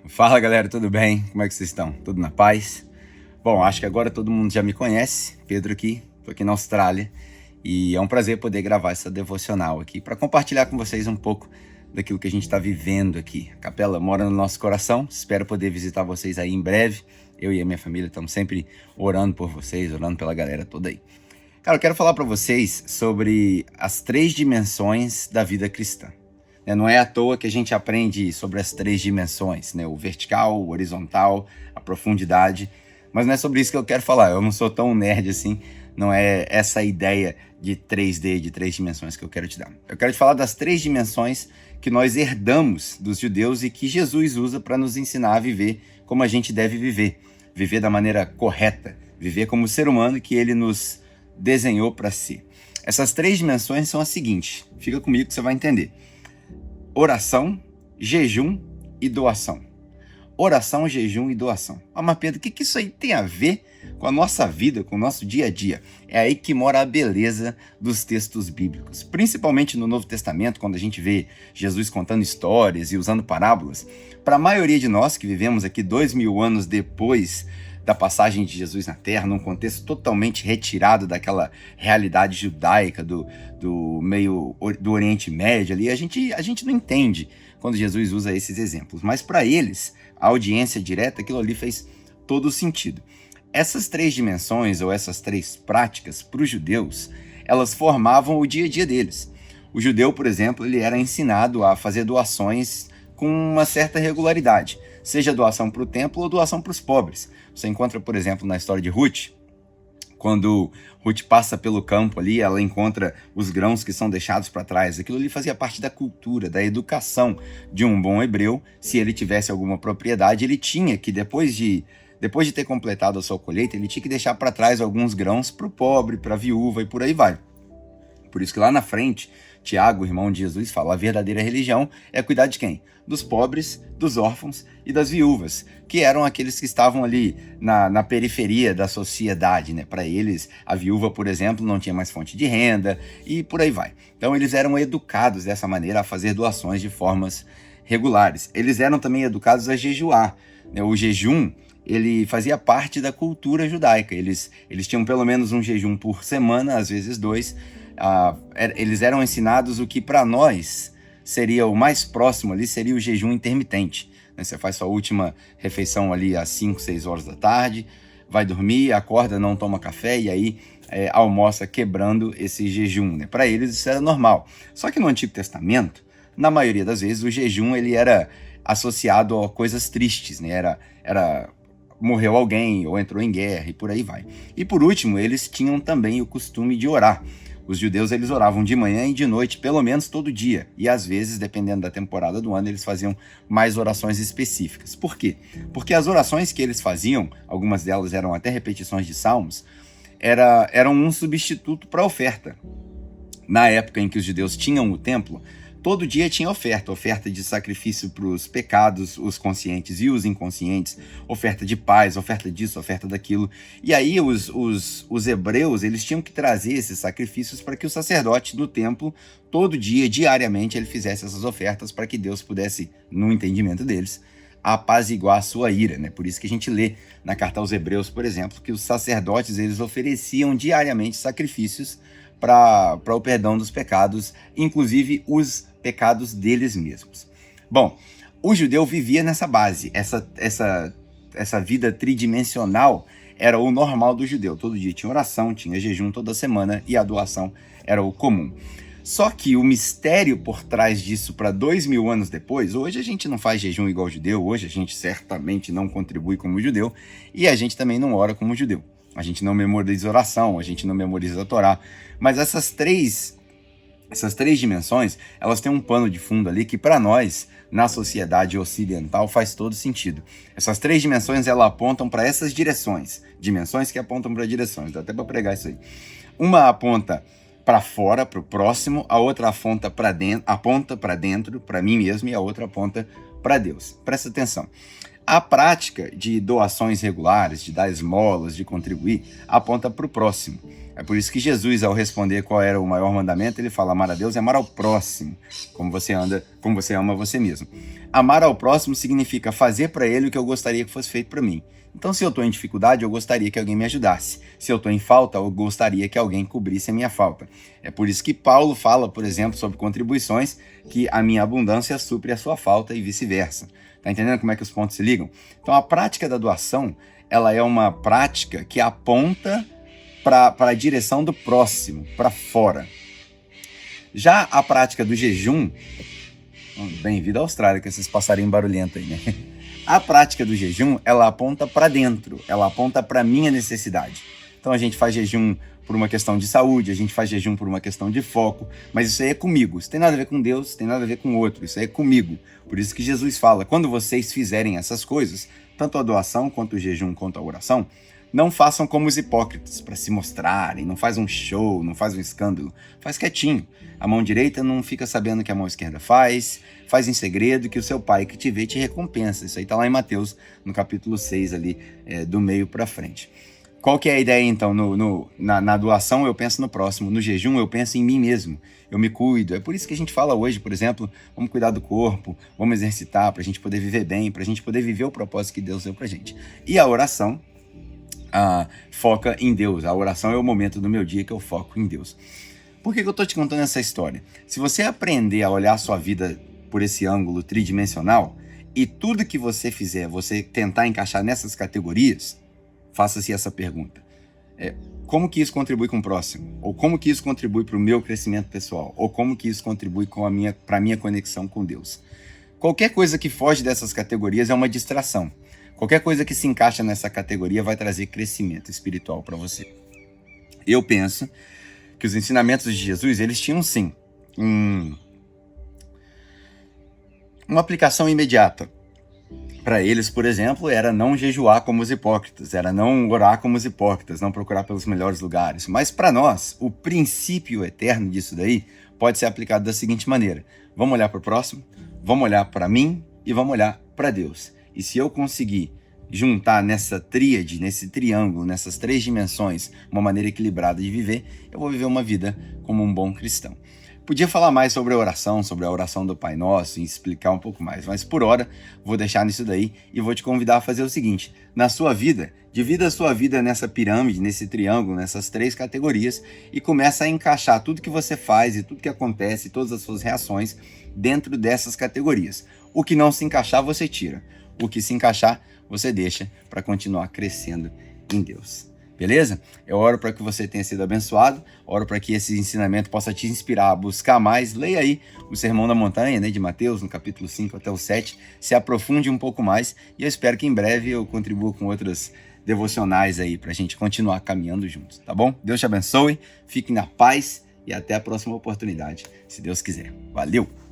Fala galera, tudo bem? Como é que vocês estão? Tudo na paz? Bom, acho que agora todo mundo já me conhece. Pedro aqui, tô aqui na Austrália e é um prazer poder gravar essa devocional aqui para compartilhar com vocês um pouco daquilo que a gente está vivendo aqui. A capela mora no nosso coração, espero poder visitar vocês aí em breve. Eu e a minha família estamos sempre orando por vocês, orando pela galera toda aí. Cara, eu quero falar para vocês sobre as 3 dimensões da vida cristã. Não é à toa que a gente aprende sobre as 3 dimensões, né? O vertical, o horizontal, a profundidade. Mas não é sobre isso que eu quero falar. Eu não sou tão nerd assim. Não é essa ideia de 3D, de 3 dimensões que eu quero te dar. Eu quero te falar das 3 dimensões que nós herdamos dos judeus e que Jesus usa para nos ensinar a viver como a gente deve viver. Viver da maneira correta. Viver como ser humano que ele nos desenhou para ser. Essas 3 dimensões são as seguintes. Fica comigo que você vai entender. Oração, jejum e doação. Oração, jejum e doação. Mas Pedro, o que isso aí tem a ver com a nossa vida, com o nosso dia a dia? É aí que mora a beleza dos textos bíblicos. Principalmente no Novo Testamento, quando a gente vê Jesus contando histórias e usando parábolas. Para a maioria de nós que vivemos aqui 2000 anos depois da passagem de Jesus na Terra, num contexto totalmente retirado daquela realidade judaica do meio do Oriente Médio ali, a gente não entende quando Jesus usa esses exemplos. Mas para eles, a audiência direta, aquilo ali fez todo o sentido. Essas 3 dimensões, ou essas 3 práticas, para os judeus, elas formavam o dia a dia deles. O judeu, por exemplo, ele era ensinado a fazer doações com uma certa regularidade, seja doação para o templo ou doação para os pobres. Você encontra, por exemplo, na história de Ruth, quando Ruth passa pelo campo ali, ela encontra os grãos que são deixados para trás. Aquilo ali fazia parte da cultura, da educação de um bom hebreu. Se ele tivesse alguma propriedade, ele tinha que, depois de ter completado a sua colheita, ele tinha que deixar para trás alguns grãos para o pobre, para a viúva e por aí vai. Por isso que lá na frente, Tiago, irmão de Jesus, fala: a verdadeira religião é cuidar de quem? Dos pobres, dos órfãos e das viúvas, que eram aqueles que estavam ali na periferia da sociedade, né? Para eles, a viúva, por exemplo, não tinha mais fonte de renda e por aí vai. Então eles eram educados dessa maneira a fazer doações de formas regulares. Eles eram também educados a jejuar, né? O jejum, ele fazia parte da cultura judaica. Eles tinham pelo menos um jejum por semana, às vezes 2. Eles eram ensinados o que para nós seria o mais próximo ali, seria o jejum intermitente. Você faz sua última refeição ali às 5, 6 horas da tarde, vai dormir, acorda, não toma café e aí almoça quebrando esse jejum. Né? Para eles isso era normal. Só que no Antigo Testamento, na maioria das vezes, o jejum ele era associado a coisas tristes, né? Era morreu alguém ou entrou em guerra e por aí vai. E por último, eles tinham também o costume de orar. Os judeus, eles oravam de manhã e de noite, pelo menos todo dia. E às vezes, dependendo da temporada do ano, eles faziam mais orações específicas. Por quê? Porque as orações que eles faziam, algumas delas eram até repetições de salmos, eram um substituto para a oferta. Na época em que os judeus tinham o templo, todo dia tinha oferta de sacrifício para os pecados, os conscientes e os inconscientes, oferta de paz, oferta disso, oferta daquilo. E aí os hebreus, eles tinham que trazer esses sacrifícios para que o sacerdote do templo, todo dia, diariamente, ele fizesse essas ofertas para que Deus pudesse, no entendimento deles, apaziguar a sua ira, né? Por isso que a gente lê na carta aos Hebreus, por exemplo, que os sacerdotes, eles ofereciam diariamente sacrifícios para o perdão dos pecados, inclusive os pecados deles mesmos. Bom, o judeu vivia nessa base, essa vida tridimensional era o normal do judeu. Todo dia tinha oração, tinha jejum toda semana e a doação era o comum. Só que o mistério por trás disso para 2000 anos depois, hoje a gente não faz jejum igual judeu, hoje a gente certamente não contribui como judeu e a gente também não ora como judeu. A gente não memoriza oração, a gente não memoriza a Torá, mas essas três dimensões, elas têm um pano de fundo ali que para nós, na sociedade ocidental, faz todo sentido. Essas 3 dimensões, elas apontam para essas direções, dimensões que apontam para direções, dá até para pregar isso aí. Uma aponta para fora, para o próximo, a outra aponta para dentro, para mim mesmo, e a outra aponta para Deus. Presta atenção. A prática de doações regulares, de dar esmolas, de contribuir, aponta para o próximo. É por isso que Jesus, ao responder qual era o maior mandamento, ele fala: amar a Deus é amar ao próximo, como você ama você mesmo. Amar ao próximo significa fazer para ele o que eu gostaria que fosse feito para mim. Então, se eu estou em dificuldade, eu gostaria que alguém me ajudasse. Se eu estou em falta, eu gostaria que alguém cobrisse a minha falta. É por isso que Paulo fala, por exemplo, sobre contribuições, que a minha abundância supre a sua falta e vice-versa. Tá entendendo como é que os pontos se ligam? Então, a prática da doação, ela é uma prática que aponta para a direção do próximo, para fora. Já a prática do jejum, bem-vindo à Austrália, com esses passarinhos barulhentos aí, né? A prática do jejum, ela aponta para dentro, ela aponta para a minha necessidade. Então a gente faz jejum por uma questão de saúde, a gente faz jejum por uma questão de foco, mas isso aí é comigo, isso tem nada a ver com Deus, isso tem nada a ver com o outro, isso aí é comigo. Por isso que Jesus fala, quando vocês fizerem essas coisas, tanto a doação, quanto o jejum, quanto a oração, não façam como os hipócritas, para se mostrarem, não faz um show, não faz um escândalo, faz quietinho. A mão direita não fica sabendo o que a mão esquerda faz em segredo que o seu pai que te vê te recompensa. Isso aí está lá em Mateus, no capítulo 6, ali, do meio para frente. Qual que é a ideia, então? Na doação eu penso no próximo, no jejum eu penso em mim mesmo, eu me cuido. É por isso que a gente fala hoje, por exemplo, vamos cuidar do corpo, vamos exercitar para a gente poder viver bem, para a gente poder viver o propósito que Deus deu para a gente. E a oração foca em Deus. A oração é o momento do meu dia que eu foco em Deus. Por que eu estou te contando essa história? Se você aprender a olhar a sua vida por esse ângulo tridimensional e tudo que você fizer, você tentar encaixar nessas categorias, faça-se essa pergunta. Como que isso contribui com o próximo? Ou como que isso contribui para o meu crescimento pessoal? Ou como que isso contribui para a minha conexão com Deus? Qualquer coisa que foge dessas categorias é uma distração. Qualquer coisa que se encaixa nessa categoria vai trazer crescimento espiritual para você. Eu penso que os ensinamentos de Jesus, eles tinham sim uma aplicação imediata. Para eles, por exemplo, era não jejuar como os hipócritas, era não orar como os hipócritas, não procurar pelos melhores lugares. Mas para nós, o princípio eterno disso daí pode ser aplicado da seguinte maneira: vamos olhar para o próximo, vamos olhar para mim e vamos olhar para Deus. E se eu conseguir juntar nessa tríade, nesse triângulo, nessas três dimensões, uma maneira equilibrada de viver, eu vou viver uma vida como um bom cristão. Podia falar mais sobre a oração do Pai Nosso, e explicar um pouco mais, mas por hora vou deixar nisso daí e vou te convidar a fazer o seguinte: na sua vida, divida a sua vida nessa pirâmide, nesse triângulo, nessas três categorias e começa a encaixar tudo que você faz e tudo que acontece, todas as suas reações dentro dessas categorias. O que não se encaixar, você tira. O que se encaixar, você deixa para continuar crescendo em Deus. Beleza? Eu oro para que você tenha sido abençoado, oro para que esse ensinamento possa te inspirar a buscar mais. Leia aí o Sermão da Montanha, né, de Mateus, no capítulo 5 até o 7, se aprofunde um pouco mais e eu espero que em breve eu contribua com outras devocionais aí para a gente continuar caminhando juntos, tá bom? Deus te abençoe, fique na paz e até a próxima oportunidade, se Deus quiser. Valeu!